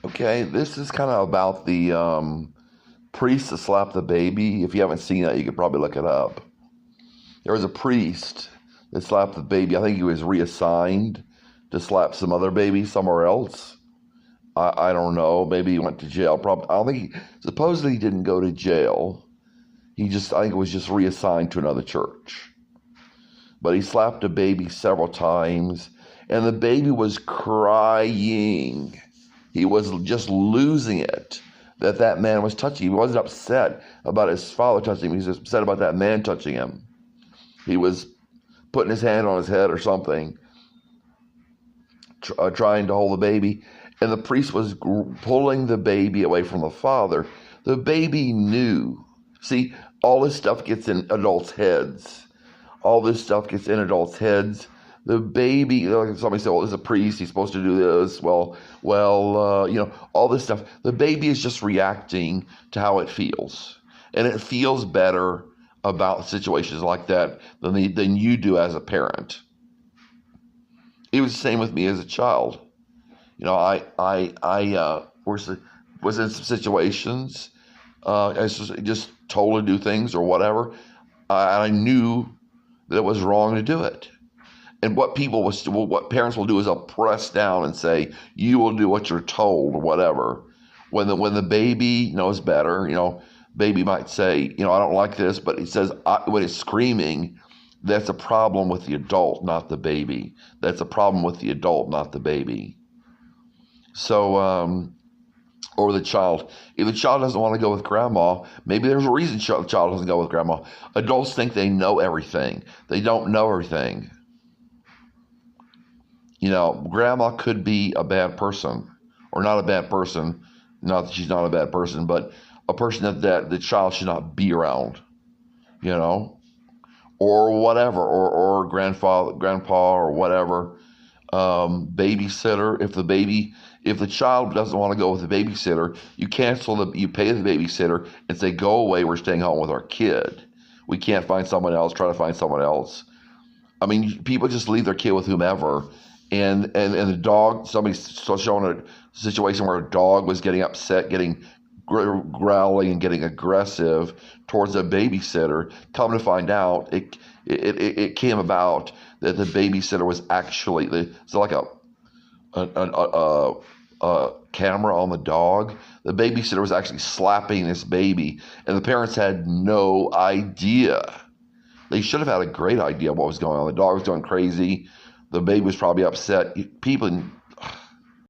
Okay, this is kind of about the priest that slapped the baby. If you haven't seen that, you could probably look it up. There was a priest that slapped the baby. I think he was reassigned to slap some other baby somewhere else. I don't know. Maybe he went to jail. Probably. I don't think. Supposedly he didn't go to jail. I think it was just reassigned to another church. But he slapped a baby several times, and the baby was crying. He was just losing it that man was touching him. He wasn't upset about his father touching him. He was upset about that man touching him. He was putting his hand on his head or something, trying to hold the baby. And the priest was pulling the baby away from the father. The baby knew. See, all this stuff gets in adults' heads. All this stuff gets in adults' heads. The baby, like somebody said, well, there's a priest, he's supposed to do this. All this stuff. The baby is just reacting to how it feels. And it feels better about situations like that than you do as a parent. It was the same with me as a child. Was in some situations, I was just told to do things or whatever. I knew that it was wrong to do it. And what parents will do is they'll press down and say, "You will do what you're told," or whatever. When the baby knows better, baby might say, "I don't like this," but he says when it's screaming, that's a problem with the adult, not the baby. That's a problem with the adult, not the baby. So, or the child. If the child doesn't want to go with grandma, maybe there's a reason the child doesn't go with grandma. Adults think they know everything. They don't know everything. Grandma could be a bad person, or not a bad person. Not that she's not a bad person, but a person that the child should not be around, or whatever, or grandpa, or whatever. Babysitter. If the child doesn't want to go with the babysitter, you pay the babysitter and say, "Go away. We're staying home with our kid. We can't find someone else. Try to find someone else." I mean, people just leave their kid with whomever, and the dog. Somebody's showing a situation where a dog was getting upset, getting growling and getting aggressive towards a babysitter. Come to find out, it came about that the babysitter was actually like a camera on the dog. The babysitter was actually slapping this baby, and the parents had no idea. They should have had a great idea of what was going on. The dog was going crazy. The baby was probably upset.